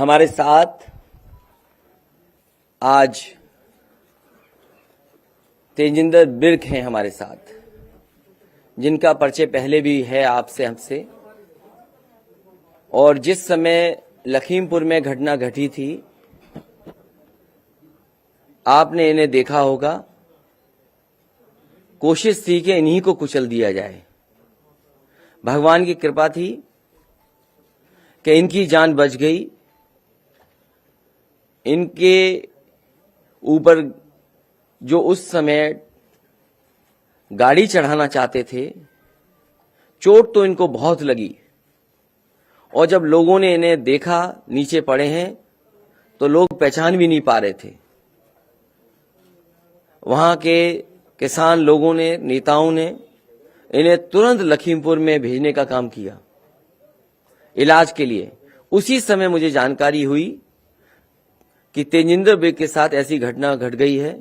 हमारे साथ आज तेजिंदर बिर्क हैं हमारे साथ, जिनका परिचय पहले भी है आपसे हमसे। और जिस समय लखीमपुर में घटना घटी थी, आपने इन्हें देखा होगा। कोशिश थी कि इन्हीं को कुचल दिया जाए। भगवान की कृपा थी कि इनकी जान बच गई। इनके ऊपर जो उस समय गाड़ी चढ़ाना चाहते थे, चोट तो इनको बहुत लगी। और जब लोगों ने इन्हें देखा नीचे पड़े हैं, तो लोग पहचान भी नहीं पा रहे थे। वहां के किसान लोगों ने, नेताओं ने इन्हें तुरंत लखीमपुर में भेजने का काम किया इलाज के लिए। उसी समय मुझे जानकारी हुई कि तेजिंदर बिर्क के साथ ऐसी घटना घट गई है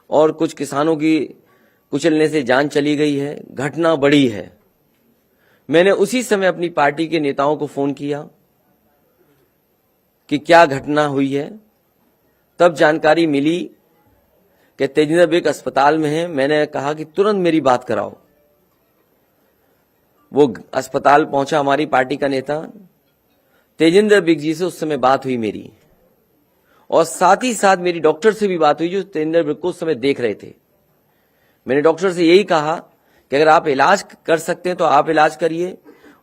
और कुछ किसानों की कुचलने से जान चली गई है। घटना बड़ी है। मैंने उसी समय अपनी पार्टी के नेताओं को फोन किया कि क्या घटना हुई है। तब जानकारी मिली कि तेजिंदर बिर्क अस्पताल में है। मैंने कहा कि तुरंत मेरी बात कराओ। वो अस्पताल पहुंचा, हमारी पार्टी का नेता। तेजिंदर बिर्क जी से उस समय बात हुई मेरी, और साथ ही साथ मेरी डॉक्टर से भी बात हुई जो तेजिंदर बिर्क को उस समय देख रहे थे। मैंने डॉक्टर से यही कहा कि अगर आप इलाज कर सकते हैं तो आप इलाज करिए,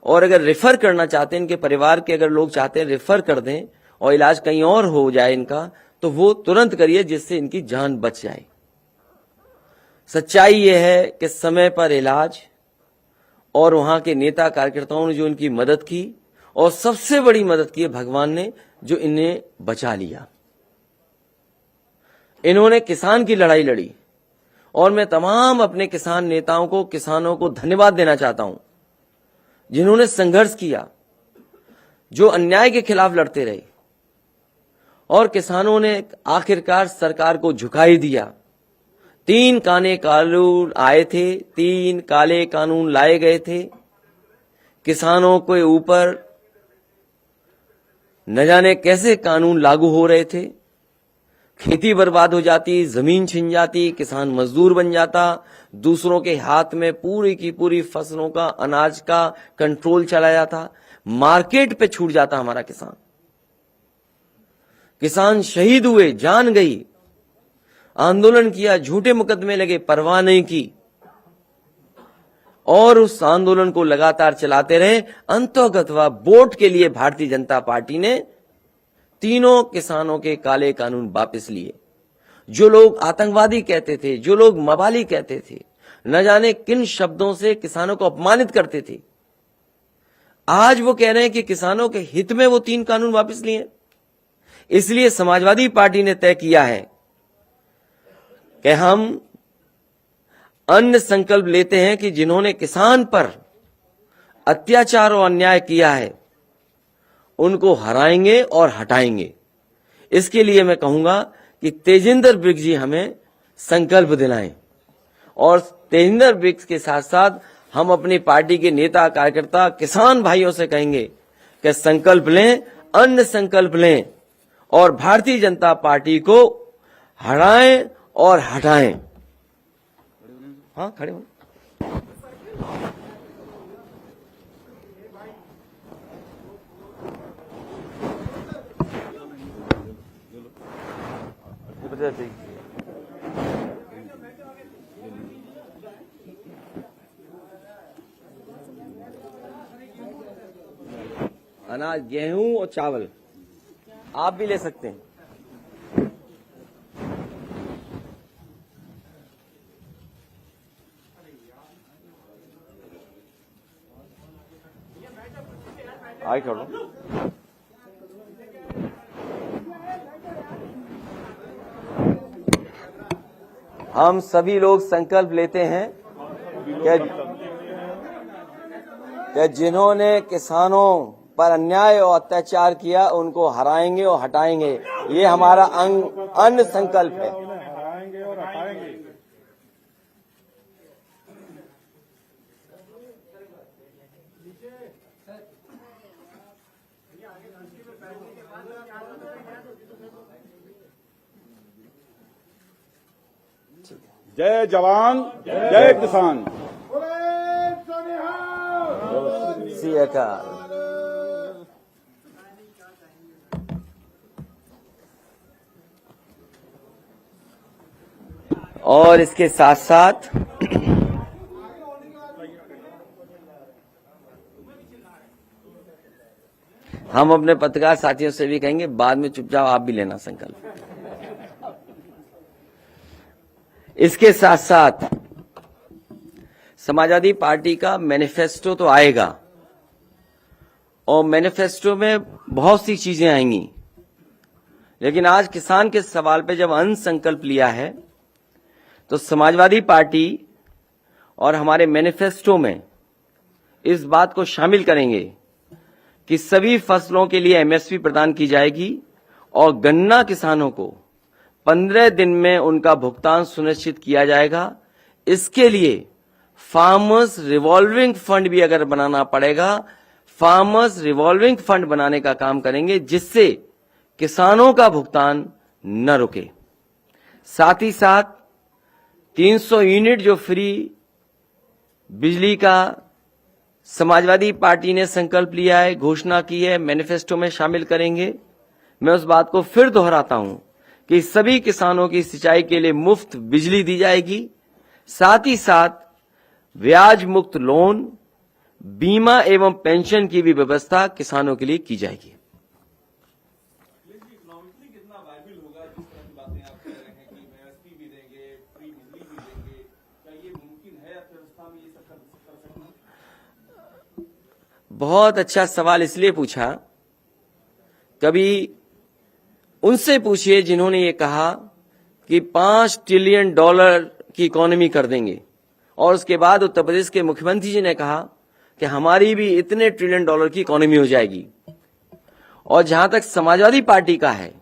और अगर रेफर करना चाहते हैं, इनके परिवार के अगर लोग चाहते हैं रेफर कर दें और इलाज कहीं और हो जाए इनका, तो वो तुरंत करिए, जिससे इनकी जान बच जाए। सच्चाई यह है कि समय पर इलाज और वहां के नेता कार्यकर्ताओं ने जो इनकी मदद की, और सबसे बड़ी मदद की है भगवान ने, जो इन्हें बचा लिया। इन्होंने किसान की लड़ाई लड़ी, और मैं तमाम अपने किसान नेताओं को, किसानों को धन्यवाद देना चाहता हूं, जिन्होंने संघर्ष किया, जो अन्याय के खिलाफ लड़ते रहे। और किसानों ने आखिरकार सरकार को झुका ही दिया। 3 काले कानून आए थे, 3 काले कानून लाए गए थे। किसानों के ऊपर न जाने कैसे कानून लागू हो रहे थे। खेती बर्बाद हो जाती, जमीन छिन जाती, किसान मजदूर बन जाता, दूसरों के हाथ में पूरी की पूरी फसलों का, अनाज का कंट्रोल चला जाता, मार्केट पे छूट जाता हमारा किसान। किसान शहीद हुए, जान गई। आंदोलन किया, झूठे मुकदमे लगे, परवाह नहीं की, और उस आंदोलन को लगातार चलाते रहे। अंततः वोट के लिए भारतीय जनता पार्टी ने तीनों किसानों के काले कानून वापस लिए। जो लोग आतंकवादी कहते थे, जो लोग मवाली कहते थे, न जाने किन शब्दों से किसानों को अपमानित करते थे, आज वो कह रहे हैं कि किसानों के हित में वो 3 कानून वापस लिए। इसलिए समाजवादी पार्टी ने तय किया है कि हम अन्य संकल्प लेते हैं कि जिन्होंने किसान पर अत्याचार और अन्याय किया है, उनको हराएंगे और हटाएंगे। इसके लिए मैं कहूंगा कि तेजिंदर बिर्क जी हमें संकल्प दिलाएं, और तेजिंदर बिर्क के साथ साथ हम अपनी पार्टी के नेता, कार्यकर्ता, किसान भाइयों से कहेंगे कि संकल्प लें, अन्य संकल्प लें, और भारतीय जनता पार्टी को हराएं और हटाएं। हाँ, खड़े हो। अनाज, गेहूं और चावल आप भी ले सकते हैं। आगे छोड़ो। हम सभी लोग संकल्प लेते हैं कि जिन्होंने किसानों पर अन्याय और अत्याचार किया, उनको हराएंगे और हटाएंगे। ये हमारा अन्य संकल्प है। हराएंगे और हटाएंगे। जय जवान जय किसान। श्री अकाल। और इसके साथ साथ हम अपने पत्रकार साथियों से भी कहेंगे बाद में चुपचाप आप भी लेना संकल्प। इसके साथ साथ समाजवादी पार्टी का मैनिफेस्टो तो आएगा और मैनिफेस्टो में बहुत सी चीजें आएंगी, लेकिन आज किसान के सवाल पे जब अंत संकल्प लिया है तो समाजवादी पार्टी और हमारे मैनिफेस्टो में इस बात को शामिल करेंगे कि सभी फसलों के लिए एमएसपी प्रदान की जाएगी और गन्ना किसानों को 15 दिन में उनका भुगतान सुनिश्चित किया जाएगा। इसके लिए फार्मर्स रिवॉल्विंग फंड भी अगर बनाना पड़ेगा, फार्मर्स रिवॉल्विंग फंड बनाने का काम करेंगे जिससे किसानों का भुगतान न रुके। साथ ही साथ 300 यूनिट जो फ्री बिजली का समाजवादी पार्टी ने संकल्प लिया है, घोषणा की है, मैनिफेस्टो में शामिल करेंगे। मैं उस बात को फिर दोहराता हूं कि सभी किसानों की सिंचाई के लिए मुफ्त बिजली दी जाएगी। साथ ही साथ ब्याज मुक्त लोन, बीमा एवं पेंशन की भी व्यवस्था किसानों के लिए की जाएगी। बहुत अच्छा सवाल इसलिए पूछा, कभी उनसे पूछिए जिन्होंने ये कहा कि $5 ट्रिलियन की इकोनॉमी कर देंगे और उसके बाद उत्तर प्रदेश के मुख्यमंत्री जी ने कहा कि हमारी भी इतने $1 ट्रिलियन की इकोनॉमी हो जाएगी। और जहां तक समाजवादी पार्टी का है,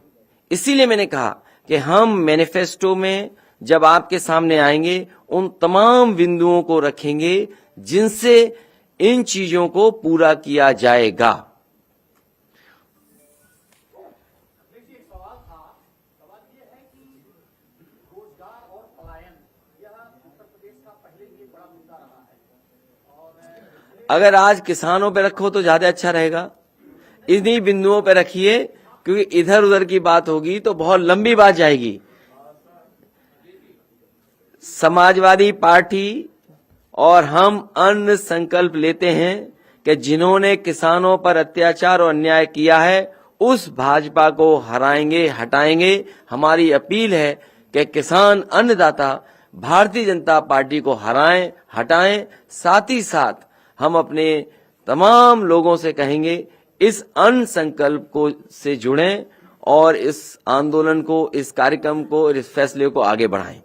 इसीलिए मैंने कहा कि हम मैनिफेस्टो में जब आपके सामने आएंगे उन तमाम बिंदुओं को रखेंगे जिनसे इन चीजों को पूरा किया जाएगा। अगर आज किसानों पे रखो तो ज्यादा अच्छा रहेगा, इन्हीं बिंदुओं पे रखिए, क्योंकि इधर उधर की बात होगी तो बहुत लंबी बात जाएगी। समाजवादी पार्टी और हम अन्य संकल्प लेते हैं कि जिन्होंने किसानों पर अत्याचार और अन्याय किया है उस भाजपा को हराएंगे, हटाएंगे। हमारी अपील है कि किसान अन्नदाता भारतीय जनता पार्टी को हराएं, हटाएं। साथ ही साथ हम अपने तमाम लोगों से कहेंगे इस अन्य संकल्प को से जुड़ें और इस आंदोलन को, इस कार्यक्रम को, इस फैसले को आगे बढ़ाएं।